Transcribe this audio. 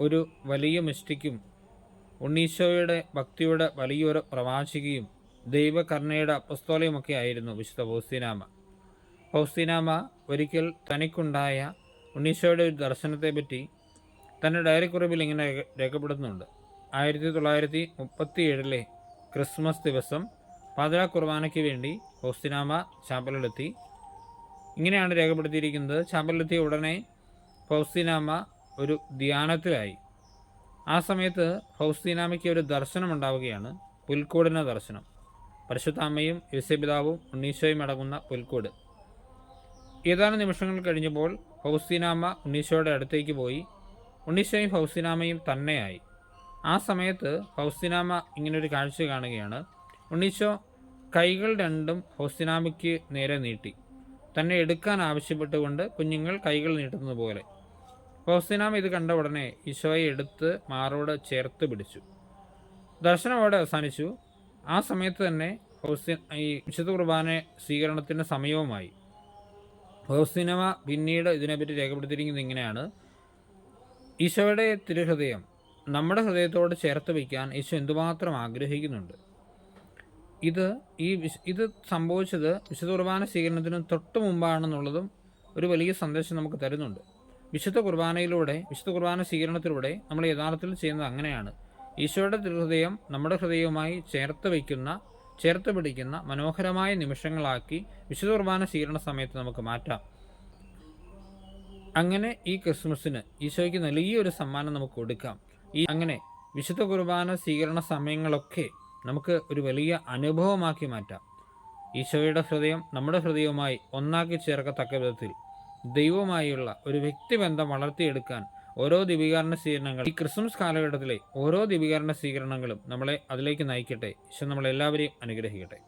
ഒരു വലിയ മിസ്റ്റിക്കും ഉണ്ണീശോയുടെ ഭക്തിയുടെ വലിയൊരു പ്രവാചികയും ദൈവകരുണയുടെ അപ്പസ്തോലയുമൊക്കെ ആയിരുന്നു വിശുദ്ധ ഫൗസ്തീനാമ്മ. ഫൗസ്തീനാമ്മ ഒരിക്കൽ തനിക്കുണ്ടായ ഉണ്ണീശോയുടെ ഒരു ദർശനത്തെപ്പറ്റി തൻ്റെ ഡയറിക്കുറിപ്പിൽ ഇങ്ങനെ രേഖപ്പെടുത്തുന്നുണ്ട്. 1937 ക്രിസ്മസ് ദിവസം പാതിരാ കുർബാനയ്ക്ക് വേണ്ടി ഫൗസ്തീനാമ്മ ചാപ്പലിലെത്തി. ഇങ്ങനെയാണ് രേഖപ്പെടുത്തിയിരിക്കുന്നത്: ചാപ്പലിലെത്തിയ ഉടനെ ഫൗസ്തീനാമ്മ ഒരു ധ്യാനത്തിലായി. ആ സമയത്ത് ഫൗസ്തീനാമ്മയ്ക്ക് ഒരു ദർശനം ഉണ്ടാവുകയാണ്, പുൽക്കൂടിന ദർശനം. പരിശുദ്ധാമ്മയും യേശുപിതാവും ഉണ്ണീശോയും അടങ്ങുന്ന പുൽക്കൂട്. ഏതാനും നിമിഷങ്ങൾ കഴിഞ്ഞപ്പോൾ ഫൗസ്തീനാമ്മ ഉണ്ണീശോയുടെ അടുത്തേക്ക് പോയി. ഉണ്ണീശോയും ഫൗസ്തീനാമ്മയും തന്നെയായി. ആ സമയത്ത് ഫൗസ്തീനാമ്മ ഇങ്ങനൊരു കാഴ്ച കാണുകയാണ്. ഉണ്ണീശോ കൈകൾ രണ്ടും ഫൗസ്തീനാമ്മയ്ക്ക് നേരെ നീട്ടി, തന്നെ എടുക്കാൻ ആവശ്യപ്പെട്ടുകൊണ്ട് കുഞ്ഞുങ്ങൾ കൈകൾ നീട്ടുന്നത് പോലെ. ഫൗസ്തീനാമ്മ ഇത് കണ്ട ഉടനെ ഈശോയെ എടുത്ത് മാറോട് ചേർത്ത് പിടിച്ചു. ദർശനം അവിടെ അവസാനിച്ചു. ആ സമയത്ത് തന്നെ ഈ വിശുദ്ധ കുർബാന സ്വീകരണത്തിൻ്റെ സമയവുമായി. ഫൗസ്തീനാമ്മ പിന്നീട് ഇതിനെപ്പറ്റി രേഖപ്പെടുത്തിയിരിക്കുന്നത് ഇങ്ങനെയാണ്: ഈശോയുടെ തിരുഹൃദയം നമ്മുടെ ഹൃദയത്തോട് ചേർത്ത് വയ്ക്കാൻ ഈശോ എന്തുമാത്രം ആഗ്രഹിക്കുന്നുണ്ട്. ഇത് സംഭവിച്ചത് വിശുദ്ധ കുർബാന സ്വീകരണത്തിന് തൊട്ട് മുമ്പാണെന്നുള്ളതും ഒരു വലിയ സന്ദേശം നമുക്ക് തരുന്നുണ്ട്. വിശുദ്ധ കുർബാന സ്വീകരണത്തിലൂടെ നമ്മൾ യഥാർത്ഥത്തിൽ ചെയ്യുന്നത് അങ്ങനെയാണ്. ഈശോയുടെ തിരുഹൃദയം നമ്മുടെ ഹൃദയവുമായി ചേർത്ത് പിടിക്കുന്ന മനോഹരമായ നിമിഷങ്ങളാക്കി വിശുദ്ധ കുർബാന സ്വീകരണ സമയത്ത് നമുക്ക് മാറ്റാം. അങ്ങനെ ഈ ക്രിസ്മസിന് ഈശോയ്ക്ക് വലിയൊരു സമ്മാനം നമുക്ക് കൊടുക്കാം. അങ്ങനെ വിശുദ്ധ കുർബാന സ്വീകരണ സമയങ്ങളൊക്കെ നമുക്ക് ഒരു വലിയ അനുഭവമാക്കി മാറ്റാം. ഈശോയുടെ ഹൃദയം നമ്മുടെ ഹൃദയവുമായി ഒന്നാക്കി ചേർക്കത്തക്ക വിധത്തിൽ ദൈവവുമായുള്ള ഒരു വ്യക്തിബന്ധം വളർത്തിയെടുക്കാൻ ഓരോ ദിവ്യകാരുണ്യ സ്വീകരണങ്ങൾ, ഈ ക്രിസ്മസ് കാലഘട്ടത്തിലെ ഓരോ ദിവ്യകാരുണ്യ സ്വീകരണങ്ങളും നമ്മളെ അതിലേക്ക് നയിക്കട്ടെ. ഈശോ നമ്മളെല്ലാവരെയും അനുഗ്രഹിക്കട്ടെ.